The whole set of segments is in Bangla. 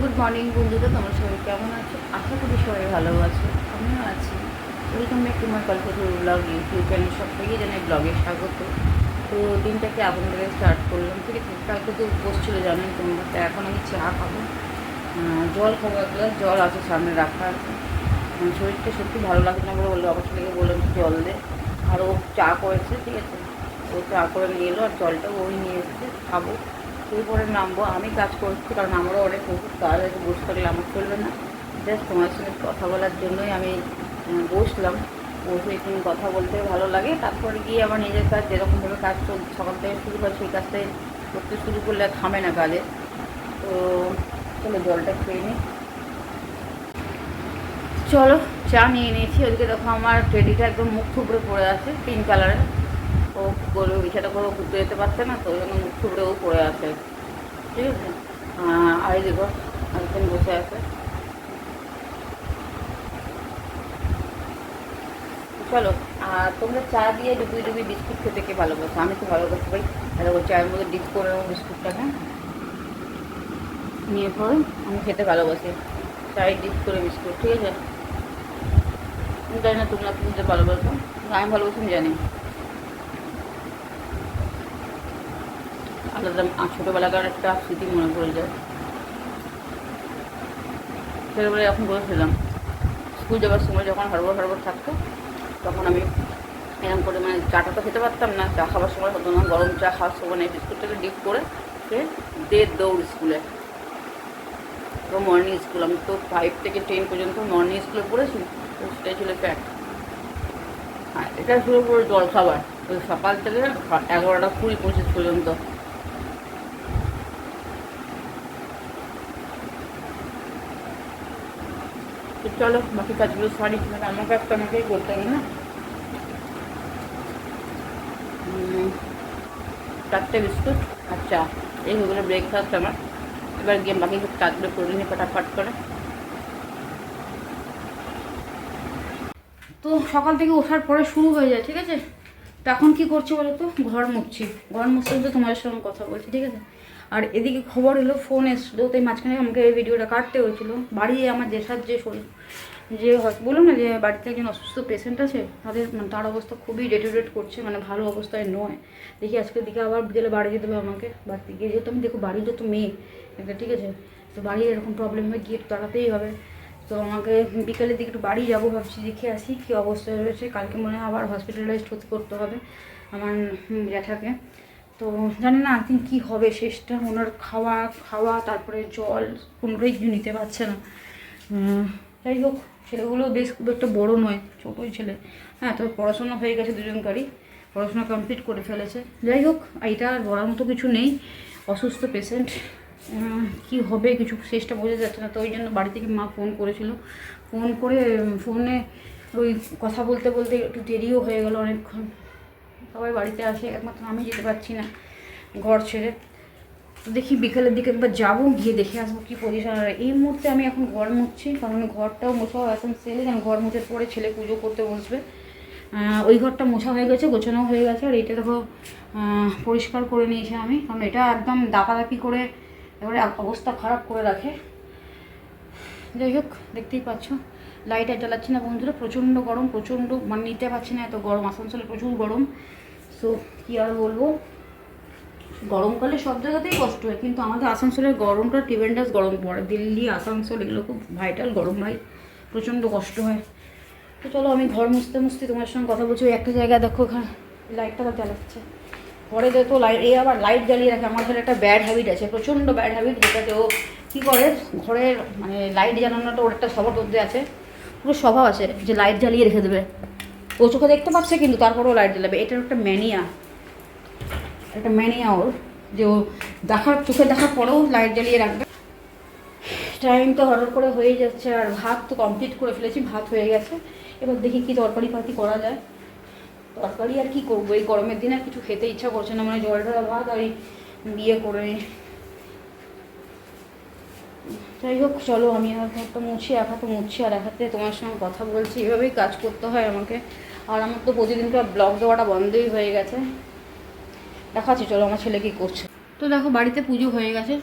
গুড মর্নিং বন্ধুরা, তোমরা সবাই কেমন আছো? আশা করি সবাই ভালো আছো, আমিও আছি। Welcome back to my Kalpataru blog YouTube channel. সব থেকে জানাই ব্লগে স্বাগত। তো দিনটাকে এখন থেকে স্টার্ট করলাম, ঠিক আছে। কালকে তো উপোস ছিল জানেন তোমরা। তো এখন আমি চা খাবো, জল খাবো, এক গ্লাস জল আছে সামনে রাখা আছে। শরীরটা সত্যি ভালো লাগছে না বলে বললো, আবার ছেলেকে বললাম জল দে। আর ও চা করেছে, ঠিক আছে। ও চা করে নিয়ে এলো, আর জলটাও ওই নিয়ে এসেছে, খাবো। এরপরে নামবো। আমি কাজ করছি কারণ আমারও অনেক প্রচুর কাজ আছে, বসে থাকলে আমার চলবে না। জাস্ট তোমার সঙ্গে কথা বলার জন্যই আমি বসলাম। বসে একটু কথা বলতে ভালো লাগে, তারপরে গিয়ে আবার নিজের কাজ যেরকমভাবে কাজ সকাল থেকে শুরু হয় সেই কাজটাই করতে শুরু করলে আর থামে না কাজে। তো চলো জলটা খেয়ে নিই। চলো চা নিয়ে নিয়েছি। ওদিকে দেখো আমার টেডিটা একদম মুখ থুবড়ে পড়ে আছে, পিঙ্ক কালারের। ও কী করবে, বিছাটা করে ঘুরতে যেতে পারছে না, তো ওই জন্য মুখ থুবড়েও পড়ে আছে, ঠিক আছে। আর দেখো আরেকজন বসে আছে। চলো। আর তোমরা চা দিয়ে ডুবি ডুবি বিস্কুট খেতে কে ভালোবাসো? আমি তো ভালোবাসি ভাই। আর ওই চায়ের মধ্যে ডিপ করে নেবো বিস্কুটটাকে, নিয়ে পরে আমি খেতে ভালোবাসি চায়ে ডিপ করে বিস্কুট, ঠিক আছে। আমি জানি না তোমরা খেতে ভালোবাসো, আমি ভালোবাসি, আমি জানি। আলাদা ছোটোবেলাকার একটা স্মৃতি মনে পড়ে যায়। ছোটোবেলায় যখন বসেছিলাম স্কুল যাওয়ার সময়, যখন হারবার হারবার থাকতো, তখন আমি এরকম করে মানে চাটা তো খেতে পারতাম না, চা খাওয়ার সময় হতো না, গরম চা খাওয়ার সময় এই বিস্কুটটাকে ডিপ করে সে দৌড় স্কুলে। তো মর্নিং স্কুল, আমি তো 5 থেকে 10 পর্যন্ত মর্নিং স্কুলে পড়েছি। তো সেটাই ছিল ফ্যাক্ট। হ্যাঁ, এটা ছিল পুরো জলখাবার, ওই সকাল থেকে 11টা 20-25 পর্যন্ত। তো চলো বাকি কাজগুলো সারি, আমার কাজটা আমাকেই করতে হবে না। 4টে বিস্কুট আর চা, এই হয়ে গেলো ব্রেকফাস্ট আমার। এবার গিয়ে বাকি সব কাজগুলো করে নিয়ে ফটাফট করে। তো সকাল থেকে ওঠার পরে শুরু হয়ে যায়, ঠিক আছে। তো এখন কী করছি বলো তো, ঘর মুছছি। ঘর মুছতে মুছতে তোমাদের সঙ্গে কথা বলছি, ঠিক আছে। আর এদিকে খবর এলো, ফোন এসলো, তাই মাঝখানে আমাকে এই ভিডিওটা কাটতে হয়েছিল। বাড়ি আমার দেশার যে শরীর, যে বললাম না যে বাড়িতে একজন অসুস্থ পেশেন্ট আছে, তাদের মানে তার অবস্থা খুবই ডেটোরেট করছে, মানে ভালো অবস্থায় নয়। দেখি আজকের দিকে আবার গেলে বাড়ি যেতে হবে আমাকে। বাড়িতে গিয়ে যেহেতু আমি দেখো বাড়ির যত মেয়ে একটা, ঠিক আছে। তো বাড়ির এরকম প্রবলেম হয়ে গিয়ে দাঁড়াতেই হবে। তো আমাকে বিকালের দিকে একটু বাড়ি যাবো ভাবছি, দেখে আসি কী অবস্থায় রয়েছে। কালকে মনে হয় আবার হসপিটালাইজড করতে হবে আমার জ্যাঠাকে। তো জানি না আই কী হবে শেষটা। ওনার খাওয়া খাওয়া তারপরে জল কোনোটাই কিছু নিতে পারছে না। যাই হোক, ছেলেগুলো বেশ খুব একটা বড়ো নয়, ছোটোই ছেলে। হ্যাঁ, তো পড়াশোনা হয়ে গেছে, দুজনকারই পড়াশোনা কমপ্লিট করে ফেলেছে। যাই হোক, এটা আর বলার মতো কিছু নেই। অসুস্থ পেশেন্ট, কি হবে কিছু শেষটা বোঝা যাচ্ছে না। তো ওই জন্য বাড়ি থেকে মা ফোন করেছিল। ফোন করে ফোনে ওই কথা বলতে বলতে একটু দেরিও হয়ে গেল অনেকক্ষণ। সবাই বাড়িতে আসে, একমাত্র আমি যেতে পারছি না ঘর ছেড়ে। তো দেখি বিকেলের দিকে একবার যাবো, গিয়ে দেখে আসবো কী পজিশন। আর এই মুহূর্তে আমি এখন ঘর মুছছি, কারণ ঘরটাও মোছাও এখন সেলে, কারণ ঘর মুছার পরে ছেলে পুজো করতে বসবে। ওই ঘরটা মোছা হয়ে গেছে, গোছানো হয়ে গেছে। আর এইটা দেখো পরিষ্কার করে নিয়েছি আমি, কারণ এটা একদম দাপাদাপি করে এবারে অবস্থা খারাপ করে রাখে। যাই হোক, দেখতেই পাচ্ছ লাইট আর জ্বালাচ্ছি না বন্ধুরা, প্রচণ্ড গরম, প্রচণ্ড মানে নিতে পারছি না এত গরম। আসানসোলে প্রচুর গরম। সো কী আর বলবো, গরমকালে সব জায়গাতেই কষ্ট হয়, কিন্তু আমাদের আসানসোলের গরমটা ট্রিমেন্ডাস গরম পড়ে। দিল্লি, আসানসোল এগুলো খুব ভাইটাল গরম ভাই, প্রচণ্ড কষ্ট হয়। তো চলো আমি ঘর মুছতে মুছতে তোমার সঙ্গে কথা বলছি। ওই একটা জায়গায় দেখো ওখানে লাইটটা আবার জ্বালাচ্ছে। ঘরে তো লাইট, এ আবার লাইট জ্বালিয়ে রাখে। আমার ঘরে একটা ব্যাড হ্যাবিট আছে, প্রচণ্ড ব্যাড হ্যাবিট, যেটাতে ও কী করে ঘরের মানে লাইট জ্বালানোটা ওর একটা স্বভাব মধ্যে আছে, পুরো স্বভাব আছে যে লাইট জ্বালিয়ে রেখে দেবে। ও চোখে দেখতে পাচ্ছে কিন্তু তারপরেও লাইট জ্বালাবে। এটার একটা ম্যানিয়া, একটা ম্যানিয়া ওর, যে ও দেখার চোখে দেখার পরেও লাইট জ্বালিয়ে রাখবে। টাইম তো হঠাৎ করে হয়ে যাচ্ছে, আর ভাত তো কমপ্লিট করে ফেলেছি, ভাত হয়ে গেছে। এবার দেখি কি তরকারি পাতি করা যায়। তরকারি আর কি করবো, এই গরমের দিনে আর কিছু খেতে ইচ্ছা করছে না, মানে জল ঢালা ভাত আর বিয়ে করে। যাই হোক চলো, আমি আর একটা মুছি, এক হাতে মুছছি আর এক হাতে তোমার সঙ্গে কথা বলছি। এভাবেই কাজ করতে হয় আমাকে। আর আমার তো প্রতিদিনকার ব্লগ দেওয়াটা বন্ধই হয়ে গেছে। দেখাচ্ছি চলো আমার ছেলে কী করছে। তো দেখো বাড়িতে পুজো হয়ে গেছে,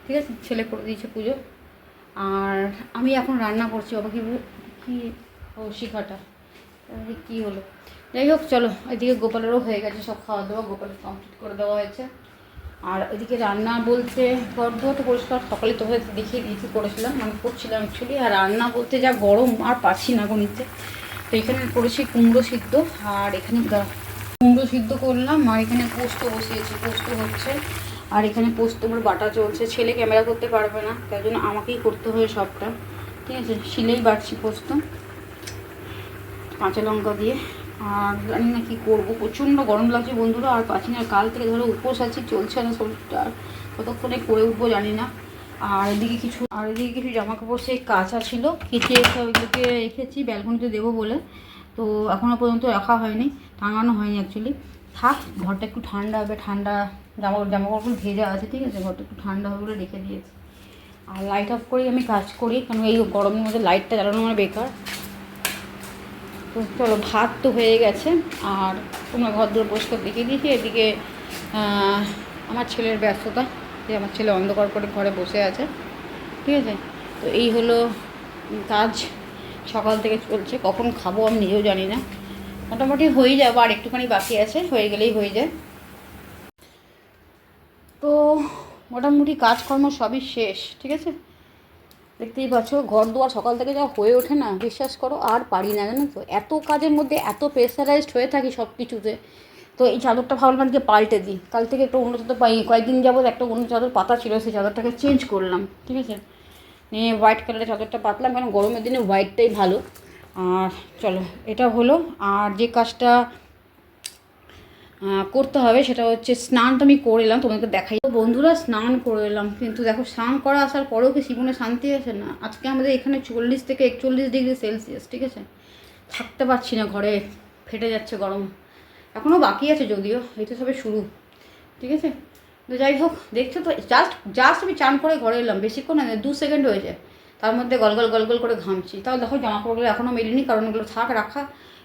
ঠিক আছে, ছেলে করে দিয়েছে পুজো। আর আমি এখন রান্না করছি। বাবা কি ও শিখাটা কী হলো, যাই হোক চলো। এদিকে গোপালেরও হয়ে গেছে সব খাওয়া দাওয়া, গোপালের কমপ্লিট করে দেওয়া হয়েছে। আর ওইদিকে রান্না বলতে ঘর তো পরিষ্কার সকালে তো দেখিয়ে দিয়েছি, করেছিলাম মানে করছিলাম অ্যাকচুয়ালি। আর রান্না বলতে যা গরম আর পাচ্ছি না গণিতে। তো এখানে করেছি কুমড়ো সিদ্ধ, আর এখানে কুমড়ো সিদ্ধ করলাম, আর এখানে পোস্ত বসিয়েছি, পোস্ত হচ্ছে। আর এখানে পোস্ত আমার বাটা চলছে। ছেলে ক্যামেরা করতে পারবে না, তাই জন্য আমাকেই করতে হয় সবটা, ঠিক আছে। শিলেই বাড়ছি পোস্ত কাঁচা লঙ্কা দিয়ে। আর জানি না কী করবো, প্রচণ্ড গরম লাগছে বন্ধুরা, আর পাচ্ছি না। কাল থেকে ধরো উপোস আছি, চলছে না শরীরটা, আর কতক্ষণে করে উঠবো জানি না। আর এদিকে কিছু জামা কাপড় সেই কাঁচা ছিল, কেচে এসে ওইগুলোকে রেখেছি ব্যালকনিতে দেবো বলে। তো এখনও পর্যন্ত রাখা হয়নি, টাঙানো হয়নি অ্যাকচুয়ালি। থাক, ঘরটা একটু ঠান্ডা হবে, ঠান্ডা জামা কাপড় ভেজা আছে, ঠিক আছে, ঘরটা একটু ঠান্ডা হবে বলে রেখে দিয়েছি। আর লাইট অফ করেই আমি কাজ করি, কারণ এই গরমের মধ্যে লাইটটা জ্বালানো আমার বেকার। তো চলো, ভাত তো হয়ে গেছে, আর তোমরা ঘর দূর পরিষ্কার দেখিয়ে দিয়েছি। এদিকে আমার ছেলের ব্যস্ততা, যে আমার ছেলে অন্ধকার করে ঘরে বসে আছে, ঠিক আছে। তো এই হলো কাজ, সকাল থেকে চলছে। কখন খাবো আমি নিজেও জানি না, মোটামুটি হয়ে যাবো, আর একটুখানি বাকি আছে, হয়ে গেলেই হয়ে যায়। তো মোটামুটি কাজকর্ম সবই শেষ, ঠিক আছে। দেখতেই পাচ্ছ ঘর দুয়ার সকাল থেকে যা হয়ে ওঠে না, বিশ্বাস করো আর পারি না, জানো তো। এত কাজের মধ্যে এত প্রেসারাইজড হয়ে থাকি সব কিছুতে। তো এই চাদরটা ভাবলাম আজকে পাল্টে দিই, কাল থেকে একটু অন্য চাদর পাই, কয়েকদিন যাবো একটা অন্য চাদর পাতা ছিল, সেই চাদরটাকে চেঞ্জ করলাম, ঠিক আছে। নিয়ে হোয়াইট কালারের চাদরটা পাতলাম, কারণ গরমের দিনে হোয়াইটটাই ভালো। আর চলো, এটা হলো। আর যে কাজটা করতে হবে সেটা হচ্ছে, স্নানটা আমি করে এলাম, তোমাকে দেখাই। তো বন্ধুরা, স্নান করে এলাম, কিন্তু দেখো স্নান করা আসার পরেও কি জীবনে শান্তি আছে না। আজকে আমাদের এখানে 40 থেকে 41 ডিগ্রি সেলসিয়াস, ঠিক আছে। থাকতে পারছি না ঘরে, ফেটে যাচ্ছে গরম। এখনও বাকি আছে যদিও, এই তো সবে শুরু, ঠিক আছে। তো যাই হোক, দেখছো তো, জাস্ট আমি চান করে ঘরে এলাম, বেশিক্ষণ না, 2 সেকেন্ড হয়েছে, তার মধ্যে গলগল করে ঘামছি। তাও দেখো জামা কাপড়গুলো এখনও মেলিনি, কারণ ওগুলো থাক রাখা,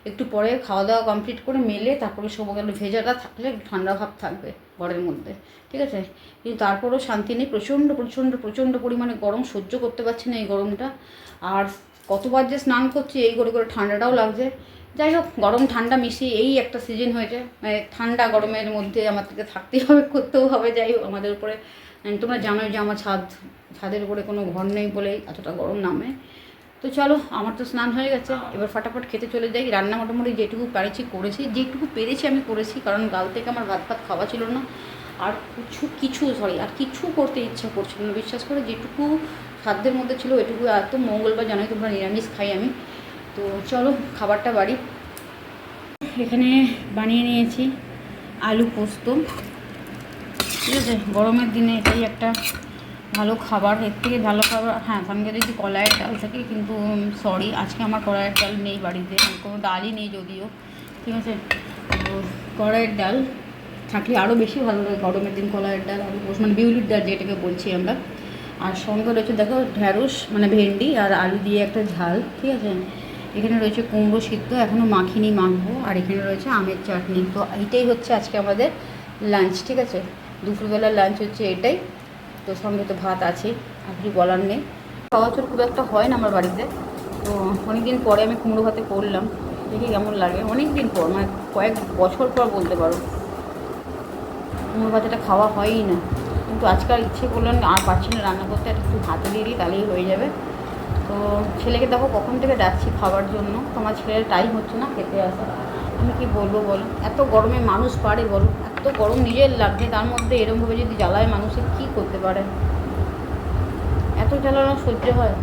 একটু পরে খাওয়া দাওয়া কমপ্লিট করে মেলে তারপরে শোবো। গেল ভেজাটা থাকলে একটু ঠান্ডা ভাব থাকবে ঘরের মধ্যে, ঠিক আছে। কিন্তু তারপরেও শান্তি নেই, প্রচণ্ড পরিমাণে গরম, সহ্য করতে পারছি না এই গরমটা। আর কতবার যে স্নান করছি এই করে ঠান্ডাটাও লাগছে। যাই হোক, গরম ঠান্ডা মিশিয়ে এই একটা সিজন হয়েছে, মানে ঠান্ডা গরমের মধ্যে আমাদেরকে থাকতেই হবে, করতেও হবে। যাই হোক, আমাদের উপরে তোমরা জানোই যে আমার ছাদের উপরে কোনো ঘর নেই বলেই এতটা গরম নামে। তো চলো, আমার তো স্নান হয়ে গেছে, এবার ফটাফট খেতে চলে যাই। রান্না মোটামুটি যেটুকু করেছি, যেটুকু পেরেছি আমি করেছি, কারণ কাল থেকে আমার ভাত খাওয়া ছিল না। আর আর কিছু করতে ইচ্ছা করছিল না, বিশ্বাস করে। যেটুকু খাদ্যের মধ্যে ছিল ওইটুকু। এত মঙ্গলবার জানোই তোমরা, নিরামিষ খাই আমি। তো চলো খাবারটা বাড়ি। এখানে বানিয়ে নিয়েছি আলু পোস্ত, ঠিক আছে। গরমের দিনে এটাই একটা ভালো খাবার, এর থেকে ভালো খাবার। হ্যাঁ, সঙ্গে যদি কলাইয়ের ডাল থাকে, কিন্তু সরি, আজকে আমার কলাইয়ের ডাল নেই বাড়িতে, কোনো ডালই নেই যদিও, ঠিক আছে। তো কলাইয়ের ডাল থাকলে আরও বেশি ভালো লাগে গরমের দিন, কলাইয়ের ডাল, আলু পোস্ত, মানে বিউলির ডাল যেটাকে বলছি আমরা। আর সঙ্গে রয়েছে দেখো ঢ্যাঁড়স, মানে ভেন্ডি আর আলু দিয়ে একটা ঝাল, ঠিক আছে। এখানে রয়েছে কুমড়ো সিদ্ধ, এখনও মাখিনি, মাখবো। আর এখানে রয়েছে আমের চাটনি। তো এইটাই হচ্ছে আজকে আমাদের লাঞ্চ, ঠিক আছে। দুপুরবেলার লাঞ্চ হচ্ছে এটাই। তো সঙ্গে তো ভাত আছে, আর কিছু বলার নেই। খাওয়া চোর খুব একটা হয় না আমার বাড়িতে। তো অনেকদিন পরে আমি কুমড়ো ভাতে করলাম, দেখি কেমন লাগে। অনেক দিন পর, মানে কয়েক বছর পর বলতে পারো, কুমড়ো ভাতেটা খাওয়া হয়ই না। কিন্তু আজকাল ইচ্ছে করলাম, আর পারছি না রান্না করতে, একটু ভাতে দিয়ে দিই, তাহলেই হয়ে যাবে। তো ছেলেকে দেখো কখন থেকে ডাকছি খাবার জন্য, তোমার ছেলের টাইম হচ্ছে না খেতে আসা। আমি কি বলবো বলো, এত গরমে মানুষ পারে বলো? এত গরম নিজের লাগছে, তার মধ্যে এরকমভাবে যদি জ্বালায় মানুষের কী করতে পারে? এত জ্বালানো সহ্য হয়?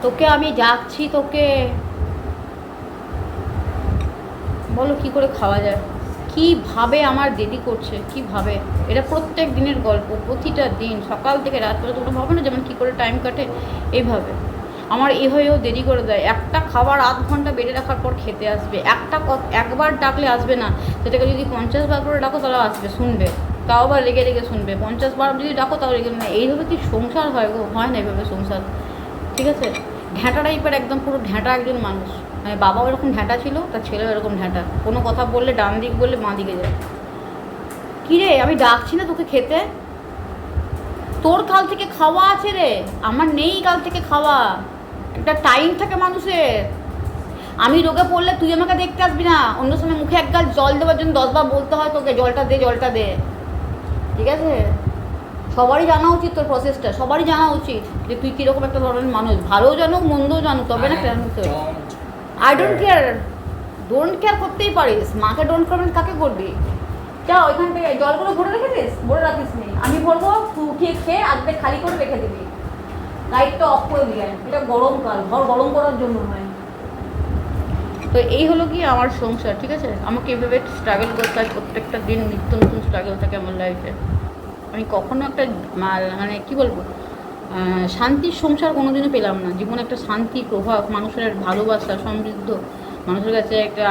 তোকে আমি যাচ্ছি, তোকে বলো কি করে খাওয়া যায়? কীভাবে আমার দেরি করছে, কীভাবে? এটা প্রত্যেক দিনের গল্প, প্রতিটা দিন সকাল থেকে রাত পর্যন্ত। তোমরা ভাবে না যেমন কী করে টাইম কাটে, এইভাবে আমার এ হয়েও দেরি করে দেয়। একটা খাবার আধ ঘন্টা বেড়ে রাখার পর খেতে আসবে, একবার ডাকলে আসবে না, সেটাকে যদি 50 বার করে ডাকো তাহলে আসবে, শুনবে, তাও আবার লেগে শুনবে। 50 বার যদি ডাকো তাও লেগে না। এইভাবে কি সংসার হয় গো? হয় না এইভাবে সংসার, ঠিক আছে। ঢ্যাঁটা টাইপের, একদম পুরো ঢ্যাঁটা একজন মানুষ, মানে বাবাও এরকম ঢ্যাঁটা ছিল, তার ছেলেও এরকম ঢ্যাঁটা, কোনো কথা বললে ডান দিক বললে বাঁ দিকে যায়। কিরে আমি ডাকছি না তোকে খেতে, তোর কাল থেকে খাওয়া আছে রে, আমার নেই কাল থেকে খাওয়া, একটা টাইম থাকে মানুষের। আমি রোগে পড়লে তুই আমাকে দেখতে আসবি না, অন্য সময় মুখে এক গাল জল দেওয়ার জন্য 10 বার বলতে হয় তোকে জলটা দে জলটা দে, ঠিক আছে? সবারই জানা উচিত তোর প্রসেসটা, সবারই জানা উচিত যে তুই কীরকম একটা ধরনের মানুষ, ভালোও জানুক মন্দও জানুক, তবে না কেন তোর আই ডোন্ট কেয়ার করতেই পারিস, মাকে ডোন্ট করবেন কাকে করবি? যা ওইখান থেকে জলগুলো ভরে রেখেছিস, ভরে রাখিস নি, আমি ভরবো, তুই উঠিয়ে খেয়ে আজকে খালি করে রেখে দিবি, লাইটটা অফ করে দিলেন, এটা গরমকাল, ঘর গরম করার জন্য নয়। তো এই হলো কি আমার সংসার, ঠিক আছে? আমাকে এভাবে স্ট্রাগল করতে হয়, প্রত্যেকটা দিন নিত্য নতুন স্ট্রাগল থাকে আমার লাইফে। আমি কখনো একটা মানে কি বলবো, শান্তির সংসার কোনোদিনও পেলাম না জীবনে, একটা শান্তি প্রভাব, মানুষের ভালোবাসা, সমৃদ্ধ, মানুষের কাছে একটা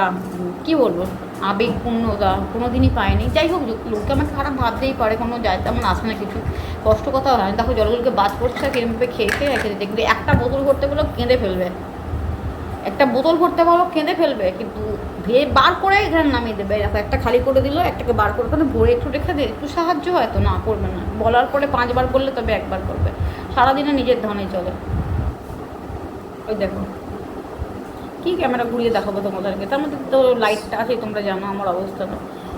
কি বলবো আবেগপূর্ণতা কোনো দিনই পায়নি। যাই হোক, লোকে আমাকে খারাপ ভাবতেই পারে, কোনো যায় তেমন আসে না কিছু, কষ্ট কথা হয় না। দেখো জলগুলোকে বাদ করছে আর কিরমভাবে খেয়েছে খেতে, দেখবে একটা বোতল ভরতে বলো কেঁদে ফেলবে, একটা বোতল ভরতে বলো কেঁদে ফেলবে, কিন্তু বার করে এখানে নামিয়ে দেবে। দেখো একটা খালি করে দিল, একটাকে বার করে ওখানে ভরে একটু রেখে দে, একটু সাহায্য হয় তো, না করবে না, বলার পরে 5 বার বললে তবে 1 বার করবে, সারাদিনে নিজের ধনে চলে। ওই দেখো কি ক্যামেরা ঘুরিয়ে দেখাবো তোমাদেরকে, তার মধ্যে তো লাইটটা আছে, তোমরা জানো আমার অবস্থাটা।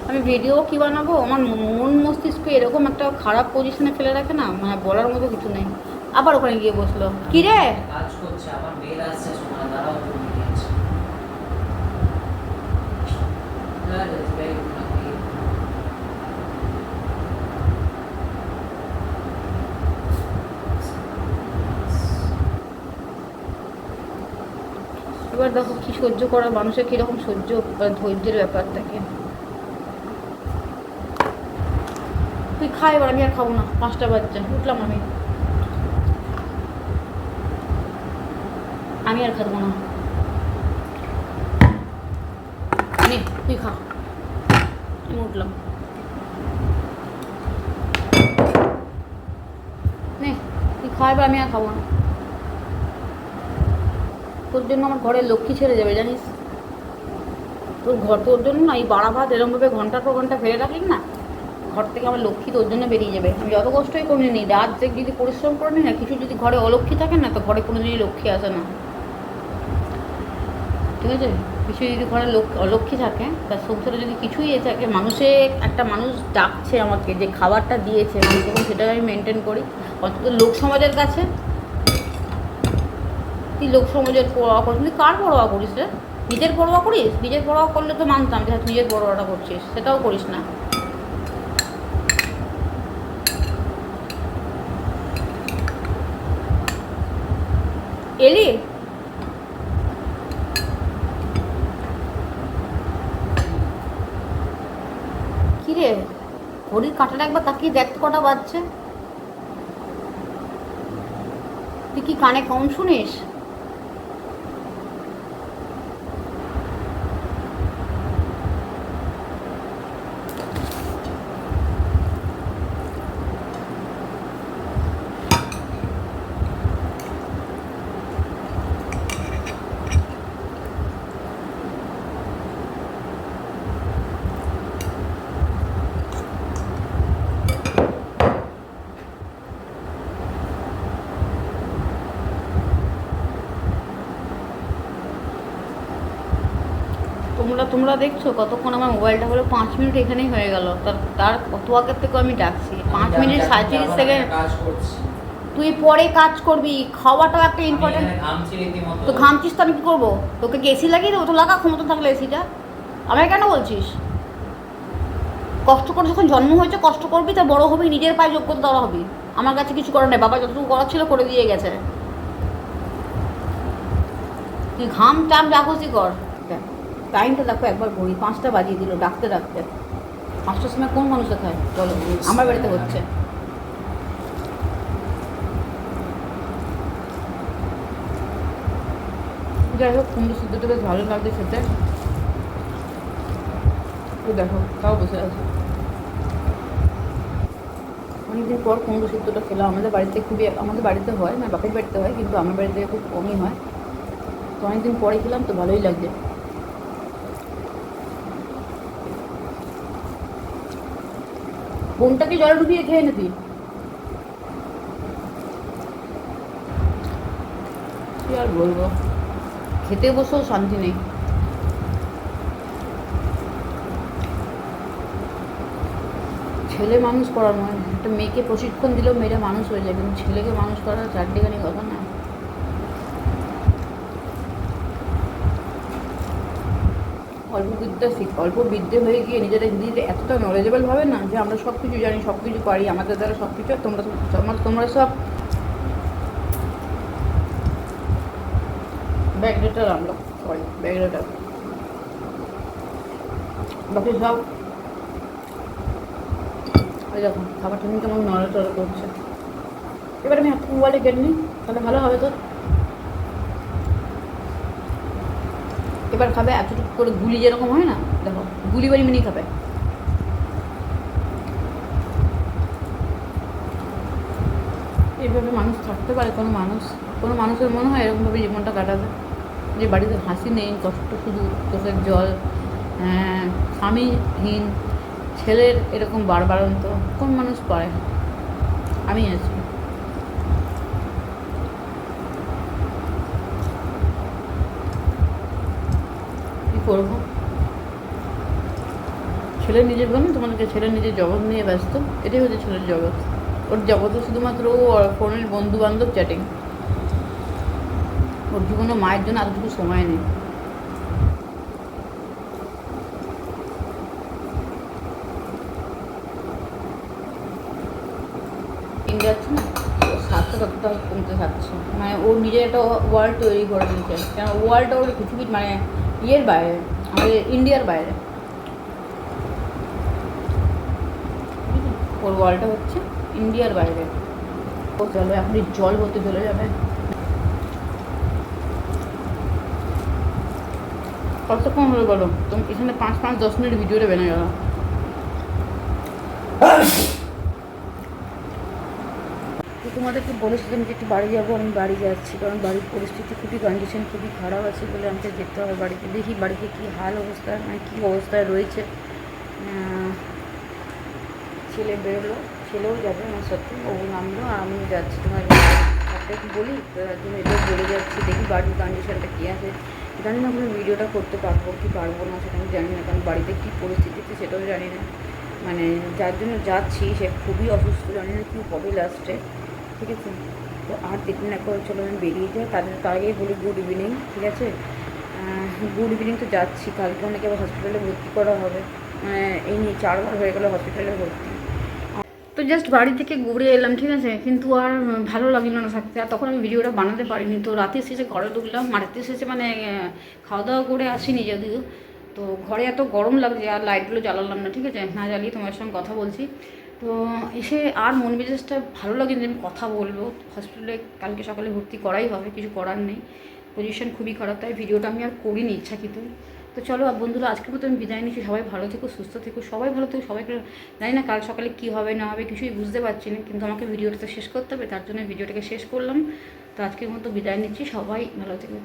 আমি ভিডিও কী বানাবো, আমার মন মস্তিষ্ক এরকম একটা খারাপ পজিশনে ফেলে রাখে না, মানে বলার মতো কিছু নেই। আবার ওখানে গিয়ে বসলো, কি রে কাজ করছে, আমার মেল আসছে, শোনা দাঁড়াও তুমি দিয়েছে। এবার দেখো কি সহ্য করা মানুষের কীরকম সহ্য ধৈর্যের ব্যাপার থাকে। তুই খা এবার, আমি আর খাবো না, 5টা বাজছে, উঠলাম আমি আর খাবো না, তুই খা, আমি উঠলাম, নে তুই খা এবার, আমি আর খাবো না। তোর জন্য আমার ঘরের লক্ষ্মী ছেড়ে যাবে জানিস, তোর জন্য না এই বাড়া ভাত এরকমভাবে ঘন্টার পর ঘন্টা ফেলে রাখলি না, ঘর থেকে আমার লক্ষ্মী তোর জন্য বেরিয়ে যাবে। আমি যত কষ্টই করে নিই, রাত যদি পরিশ্রম করে নিই না, কিছু যদি ঘরে অলক্ষ্মী থাকে না, তো ঘরে কোনোদিনই লক্ষ্মী আসে না, ঠিক আছে? কিছু যদি ঘরে অলক্ষ্মী থাকে, তার সংসারে যদি কিছুই থাকে, একটা মানুষ ডাকছে আমাকে, যে খাবারটা দিয়েছে, আমি তখন সেটাকে আমি মেনটেন করি, অন্তত লোক সমাজের কাছে। তুই লোক সমাজের পরোয়া করিস, তুই কার পরোয়া করিস রে? নিজের পরোয়া করিস? নিজের পরোয়া করলে তো মানতাম যে তুই নিজের পরোয়াটা করছিস, সেটাও করিস না। এলি কি রে, ঘড়ির কাঁটাটা একবার তাকিয়ে দেখ তো কটা বাজছে, তুই কি কানে কম শুনিস? তোমরা দেখছো কতক্ষণ আমার মোবাইলটা হলো 5 মিনিট এখানেই হয়ে গেল, তার কত আগের থেকে আমি ডাকছি, 5 মিনিট 37 সেকেন্ড। তুই পরে কাজ করবি, খাওয়াটাও একটা ইম্পর্টেন্ট। তো ঘামছিস তো আমি কী করবো, তোকে কি এসি লাগিয়ে দেবো? তো লাগা ক্ষমতা থাকলে এসিটা, আমায় কেন বলছিস? কষ্ট করে যখন জন্ম হয়েছে কষ্ট করবি, তা বড় হবি, নিজের পায়ে যোগ্যতা দেওয়া হবি। আমার কাছে কিছু করার নেই, বাবা যতটুকু করার ছিল করে দিয়ে গেছে। তুই ঘাম টাম যা খুশি কর। টাইমটা দেখো একবার ঘড়ি, 5টা বাজিয়ে দিল ডাকতে ডাকতে। 5টার সময় কোন মানুষ খায় বলো? আমার বাড়িতে হচ্ছে। যাই হোক, কুমড়ো সিদ্ধটা বেশ ভালো লাগছে খেতে। ও দেখো তাও বসে আছে, অনেকদিন পর কুমড়ো সিদ্ধটা খেলাম। আমাদের বাড়িতে হয়, মানে বাপের বাড়িতে হয়, কিন্তু আমার বাড়িতে খুব কমই হয়। তো অনেকদিন পরে খেলাম তো ভালোই লাগছে। বোনটাকে জল ডুবিয়ে খেয়ে নিবি। কি আর বলবো, খেতে বসেও শান্তি নেই। ছেলে মানুষ করার নয়, একটা মেয়েকে প্রশিক্ষণ দিলেও মেয়েরা মানুষ হয়ে যায়, কিন্তু ছেলেকে মানুষ করা চারটিখানি কথা না। অল্প বিদ্যা অল্প বিদ্যে হয়ে গিয়ে নিজেদের নিজেদের এতটা নলেজেবল হবে না যে আমরা সব কিছু জানি, সব কিছু পারি, আমাদের দ্বারা সব কিছু। তোমরা সব ব্যাগডেটা রাখলো, সরি ব্যাগডেটা, বাকি সব ওই দেখো খাবার তুমি কেমন নড়াচড়া করছে। এবার আমি হাতে মোবাইলে কেটে নিই, তাহলে ভালো হবে তো। এবার খাবে এতটুকু করে গুলি যেরকম হয় না, দেখো গুলি বাড়ি মিনি খাবে। এইভাবে মানুষ থাকতে পারে? কোনো মানুষের মনে হয় এরকমভাবে জীবনটা কাটাবে, যে বাড়িতে হাসি নেই, কষ্ট শুধু, চোখের জল, স্বামীহীন ছেলের এরকম বাড়বাড়ন্ত, কোন মানুষ পারে? আমি আছি। কী করবো? ছেলে নিজের বলুন তোমাদেরকে, ছেলে নিজের জগৎ নিয়ে ব্যস্ত, এটাই হচ্ছে ছেলের জগৎ। ওর জগতে শুধুমাত্র ও ফোনের বন্ধু বান্ধব, চ্যাটিং। ওর জীবনে মায়ের জন্য এতটুকু সময় নেই। যাচ্ছে না, ওর স্বার্থ ততটা কমতে থাকছে, মানে ও নিজের একটা ওয়ার্ল্ড তৈরি করে নিয়েছে। কেন ওয়ার্ল্ডটা ওর পৃথিবীর মানে ইয়ের বাইরে, আমাদের ইন্ডিয়ার বাইরে। ওর ওয়ার্ল্ডটা হচ্ছে ইন্ডিয়ার বাইরে। ও চলো এখনই জল ভর্তি চলে যাবে। কতক্ষণ হলো বলো? তুমি এখানে 5-10 মিনিট ভিডিওটা বেনে গেল। তোমাদেরকে বলেছিলাম যে একটু বাড়ি যাবো, আমি বাড়ি যাচ্ছি, কারণ বাড়ির পরিস্থিতি খুবই কন্ডিশন খুবই খারাপ আছে বলে আমাকে যেতে হবে বাড়িতে। দেখি বাড়িতে কী হাল অবস্থা, মানে কী অবস্থায় রয়েছে। ছেলে বেরোলো, ছেলেও যাবে আমার সাথে, ও নামলো আর আমিও যাচ্ছি। তোমার একটা কি বলি, তুমি এটাও বলে যাচ্ছি, দেখি বাড়ির কন্ডিশনটা কী আছে। জানি না কোনো ভিডিওটা করতে পারবো কি পারবো না সেটা আমি জানি না, কারণ বাড়িতে কী পরিস্থিতিতে সেটাও জানি না। মানে যার জন্য যাচ্ছি সে খুবই অসুস্থ, জানি না কী হবে লাস্টে, ঠিক আছে? তো আর দেখুন না করে চলো আমি বেরিয়ে যাই, তার আগেই বলি গুড ইভিনিং, ঠিক আছে? Good evening. তো যাচ্ছি, কালকে অনেকে আবার হসপিটালে ভর্তি করা হবে, মানে এই নিয়ে 4 বার হয়ে গেলো হসপিটালে ভর্তি। তো জাস্ট বাড়ি থেকে ঘুরে এলাম, ঠিক আছে, কিন্তু আর ভালো লাগলো না থাকতে, আর তখন আমি ভিডিওটা বানাতে পারিনি। তো রাতের শেষে ঘরে ঢুকলাম, রাতের শেষে মানে খাওয়া দাওয়া করে আসিনি যদিও। তো ঘরে এত গরম লাগছে আর লাইটগুলো জ্বালালাম না, ঠিক আছে, না জ্বালিয়ে তোমার সঙ্গে কথা বলছি। তো এসে আর মন মেজাজটা ভালো লাগে যে আমি কথা বলবো। হসপিটালে কালকে সকালে ভর্তি করাই হবে, কিছু করার নেই, পজিশন খুবই খারাপ, তাই ভিডিওটা আমি আর করিনি ইচ্ছাকৃত। তো চলো বন্ধুরা, আজকের মতো আমি বিদায় নিচ্ছি। সবাই ভালো থেকো, সুস্থ থেকো, সবাই ভালো থেকো, সবাইকে জানি না কাল সকালে কী হবে না হবে কিছুই বুঝতে পারছি না, কিন্তু আমাকে ভিডিওটা তো শেষ করতে হবে, তার জন্য ভিডিওটাকে শেষ করলাম। তো আজকের মতো বিদায় নিচ্ছি, সবাই ভালো থেকো।